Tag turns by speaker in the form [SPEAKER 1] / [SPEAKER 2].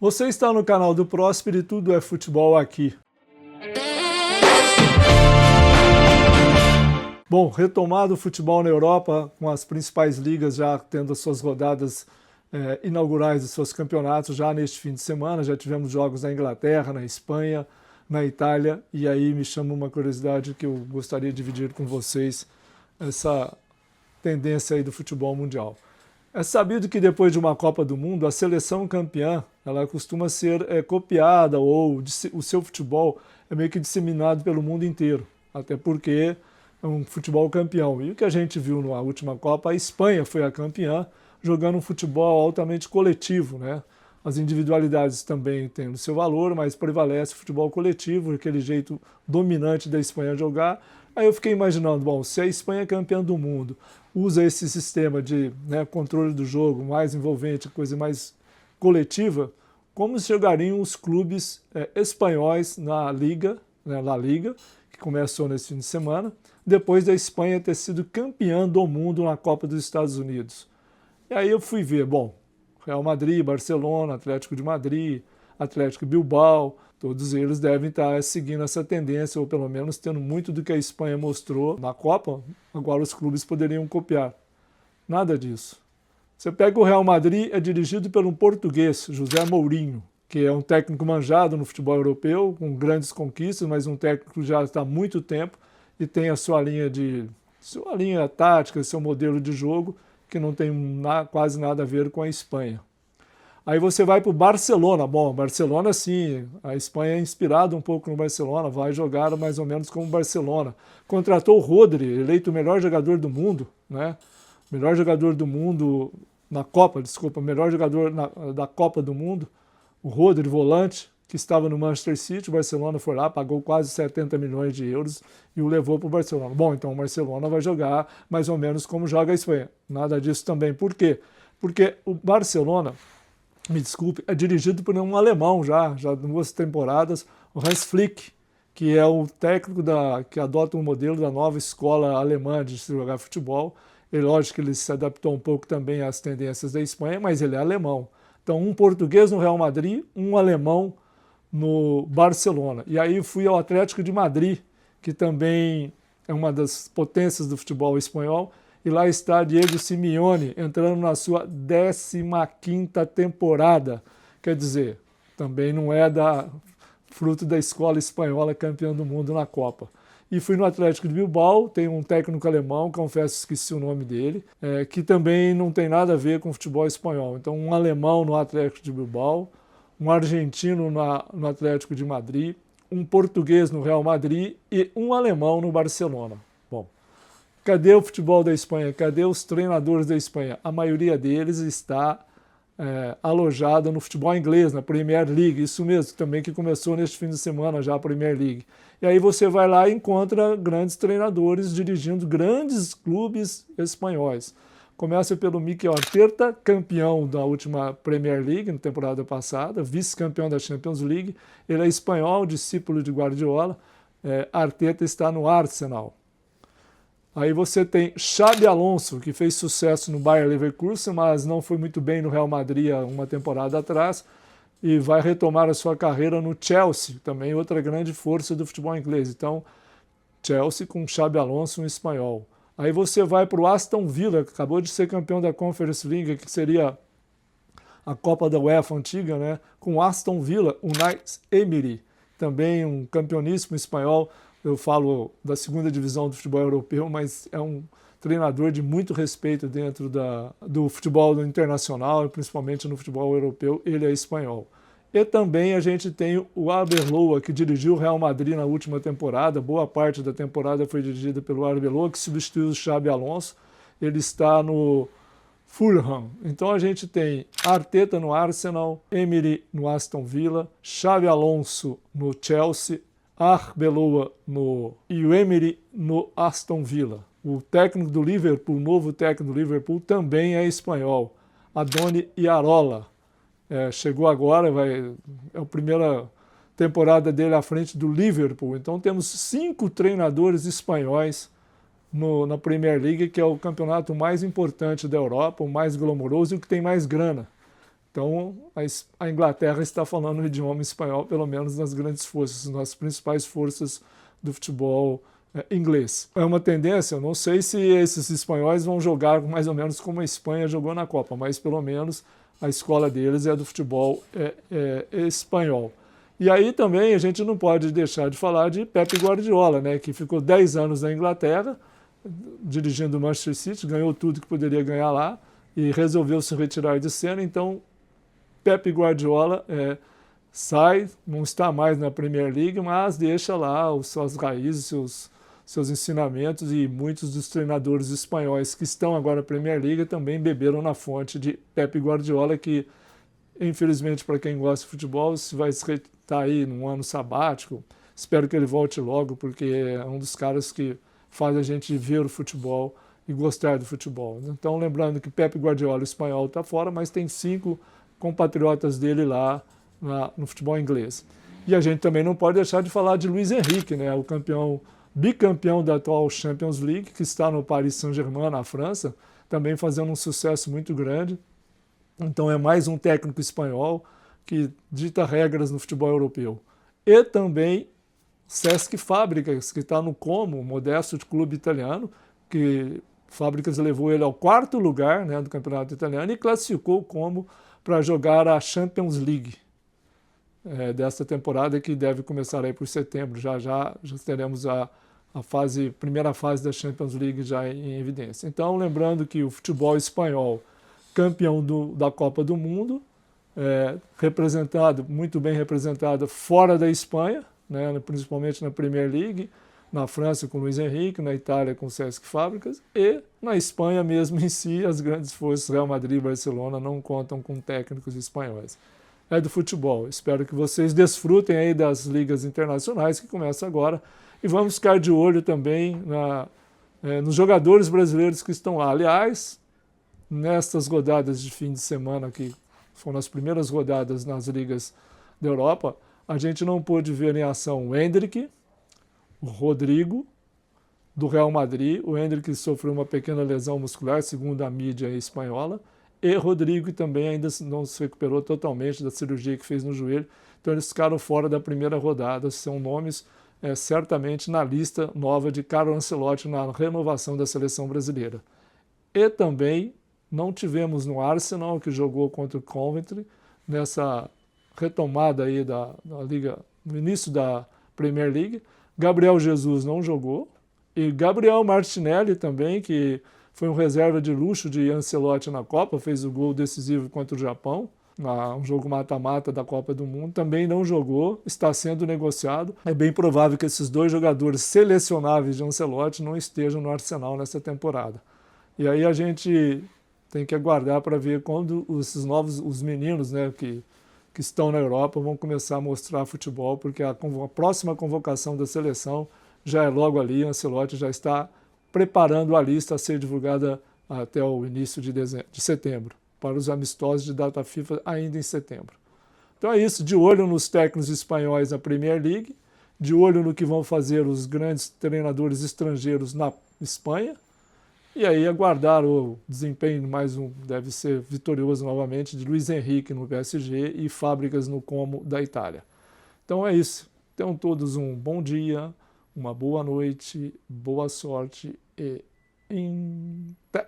[SPEAKER 1] Você está no canal do Próspero e tudo é futebol aqui. Bom, retomado o futebol na Europa, com as principais ligas já tendo as suas rodadas inaugurais dos seus campeonatos já neste fim de semana. Já tivemos jogos na Inglaterra, na Espanha, na Itália, e aí me chama uma curiosidade que eu gostaria de dividir com vocês, essa tendência aí do futebol mundial. É sabido que depois de uma Copa do Mundo, a seleção campeã ela costuma ser copiada, ou o seu futebol é meio que disseminado pelo mundo inteiro, até porque é um futebol campeão. E o que a gente viu na última Copa, a Espanha foi a campeã, jogando um futebol altamente coletivo, né? As individualidades também têm o seu valor, mas prevalece o futebol coletivo, aquele jeito dominante da Espanha jogar. Aí eu fiquei imaginando, bom, se a Espanha é campeã do mundo, usa esse sistema de controle do jogo mais envolvente, coisa mais coletiva, como jogariam os clubes espanhóis na Liga, La Liga, que começou nesse fim de semana, depois da Espanha ter sido campeã do mundo na Copa dos Estados Unidos. E aí eu fui ver, bom, Real Madrid, Barcelona, Atlético de Madrid, Atlético Bilbao, todos eles devem estar seguindo essa tendência, ou pelo menos tendo muito do que a Espanha mostrou na Copa, agora os clubes poderiam copiar. Nada disso. Você pega o Real Madrid, é dirigido por um português, José Mourinho, que é um técnico manjado no futebol europeu, com grandes conquistas, mas um técnico que já está há muito tempo e tem a sua linha tática, seu modelo de jogo, que não tem quase nada a ver com a Espanha. Aí você vai para o Barcelona. Bom, Barcelona sim, a Espanha é inspirada um pouco no Barcelona, vai jogar mais ou menos como o Barcelona. Contratou o Rodri, eleito o melhor jogador do mundo, né? Melhor jogador do mundo na Copa, melhor jogador da Copa do Mundo, o Rodri, volante, que estava no Manchester City. O Barcelona foi lá, pagou quase 70 milhões de euros e o levou para o Barcelona. Bom, então o Barcelona vai jogar mais ou menos como joga a Espanha. Nada disso também. Por quê? Porque o Barcelona, me desculpe, é dirigido por um alemão já 2 temporadas, o Hans Flick, que é o técnico que adota um modelo da nova escola alemã de se jogar futebol. E lógico que ele se adaptou um pouco também às tendências da Espanha, mas ele é alemão. Então, um português no Real Madrid, um alemão no Barcelona. E aí fui ao Atlético de Madrid, que também é uma das potências do futebol espanhol, e lá está Diego Simeone, entrando na sua 15ª temporada. Quer dizer, também não é fruto da escola espanhola campeã do mundo na Copa. E fui no Atlético de Bilbao, tem um técnico alemão, confesso que esqueci o nome dele, que também não tem nada a ver com o futebol espanhol. Então, um alemão no Atlético de Bilbao, um argentino no Atlético de Madrid, um português no Real Madrid e um alemão no Barcelona. Bom, cadê o futebol da Espanha? Cadê os treinadores da Espanha? A maioria deles está alojada no futebol inglês, na Premier League, isso mesmo, também que começou neste fim de semana já a Premier League. E aí você vai lá e encontra grandes treinadores dirigindo grandes clubes espanhóis. Começa pelo Mikel Arteta, campeão da última Premier League na temporada passada, vice-campeão da Champions League. Ele é espanhol, discípulo de Guardiola. Arteta está no Arsenal. Aí você tem Xabi Alonso, que fez sucesso no Bayer Leverkusen, mas não foi muito bem no Real Madrid há uma temporada atrás, e vai retomar a sua carreira no Chelsea, também outra grande força do futebol inglês. Então, Chelsea com Xabi Alonso, um espanhol. Aí você vai para o Aston Villa, que acabou de ser campeão da Conference League, que seria a Copa da UEFA antiga, né? Com Aston Villa, o Unai Emery, também um campeoníssimo espanhol. Eu falo da 2ª divisão do futebol europeu, mas é um treinador de muito respeito dentro do futebol internacional, principalmente no futebol europeu. Ele é espanhol. E também a gente tem o Arbeloa, que dirigiu o Real Madrid na última temporada. Boa parte da temporada foi dirigida pelo Arbeloa, que substituiu o Xabi Alonso. Ele está no Fulham. Então a gente tem Arteta no Arsenal, Emery no Aston Villa, Xabi Alonso no Chelsea, Arbeloa e o Emery no Aston Villa. O técnico do Liverpool, o novo técnico do Liverpool, também é espanhol, Andoni Iraola. Chegou agora, é a primeira temporada dele à frente do Liverpool. Então temos 5 treinadores espanhóis na Premier League, que é o campeonato mais importante da Europa, o mais glamouroso e o que tem mais grana. Então, a Inglaterra está falando o idioma espanhol, pelo menos nas grandes forças, nas principais forças do futebol inglês. É uma tendência, eu não sei se esses espanhóis vão jogar mais ou menos como a Espanha jogou na Copa, mas pelo menos a escola deles é do futebol espanhol. E aí também a gente não pode deixar de falar de Pep Guardiola, né, que ficou 10 anos na Inglaterra, dirigindo o Manchester City, ganhou tudo que poderia ganhar lá e resolveu se retirar de cena. Então, Pep Guardiola sai, não está mais na Premier League, mas deixa lá as suas raízes, seus ensinamentos, e muitos dos treinadores espanhóis que estão agora na Premier League também beberam na fonte de Pep Guardiola, que, infelizmente, para quem gosta de futebol, se vai estar aí num ano sabático. Espero que ele volte logo, porque é um dos caras que faz a gente ver o futebol e gostar do futebol. Então, lembrando que Pep Guardiola, o espanhol, está fora, mas tem 5 compatriotas dele lá no futebol inglês. E a gente também não pode deixar de falar de Luiz Henrique, né, o bicampeão da atual Champions League, que está no Paris Saint-Germain, na França, também fazendo um sucesso muito grande. Então é mais um técnico espanhol que dita regras no futebol europeu. E também Cesc Fábricas, que está no Como, modesto clube italiano, que Fábricas levou ele ao 4º lugar, né, do campeonato italiano, e classificou o Como para jogar a Champions League desta temporada, que deve começar aí por setembro. Já teremos a primeira fase da Champions League já em evidência. Então, lembrando que o futebol espanhol, campeão da Copa do Mundo, muito bem representado fora da Espanha, né, principalmente na Premier League, na França com Luiz Henrique, na Itália com Cesc Fábricas, e na Espanha mesmo em si, as grandes forças Real Madrid e Barcelona não contam com técnicos espanhóis. É do futebol. Espero que vocês desfrutem aí das ligas internacionais que começam agora, e vamos ficar de olho também nos jogadores brasileiros que estão lá. Aliás, nestas rodadas de fim de semana, que foram as primeiras rodadas nas ligas da Europa, a gente não pôde ver em ação o Endrick, o Rodrigo, do Real Madrid. O Endrick sofreu uma pequena lesão muscular, segundo a mídia espanhola, e Rodrigo também ainda não se recuperou totalmente da cirurgia que fez no joelho. Então eles ficaram fora da primeira rodada. São nomes certamente na lista nova de Carlo Ancelotti na renovação da seleção brasileira. E também não tivemos no Arsenal, que jogou contra o Coventry, nessa retomada aí da Liga, no início da Premier League. Gabriel Jesus não jogou, e Gabriel Martinelli também, que foi um reserva de luxo de Ancelotti na Copa, fez o gol decisivo contra o Japão, um jogo mata-mata da Copa do Mundo, também não jogou, está sendo negociado. É bem provável que esses 2 jogadores selecionáveis de Ancelotti não estejam no Arsenal nessa temporada. E aí a gente tem que aguardar para ver quando os meninos, né, que estão na Europa, vão começar a mostrar futebol, porque a próxima convocação da seleção já é logo ali. O Ancelotti já está preparando a lista a ser divulgada até o início de setembro, para os amistosos de data FIFA ainda em setembro. Então é isso, de olho nos técnicos espanhóis na Premier League, de olho no que vão fazer os grandes treinadores estrangeiros na Espanha, e aí aguardar o desempenho deve ser vitorioso novamente, de Luiz Henrique no PSG e Fábricas no Como da Itália. Então é isso. Tenham todos um bom dia, uma boa noite, boa sorte e em pé.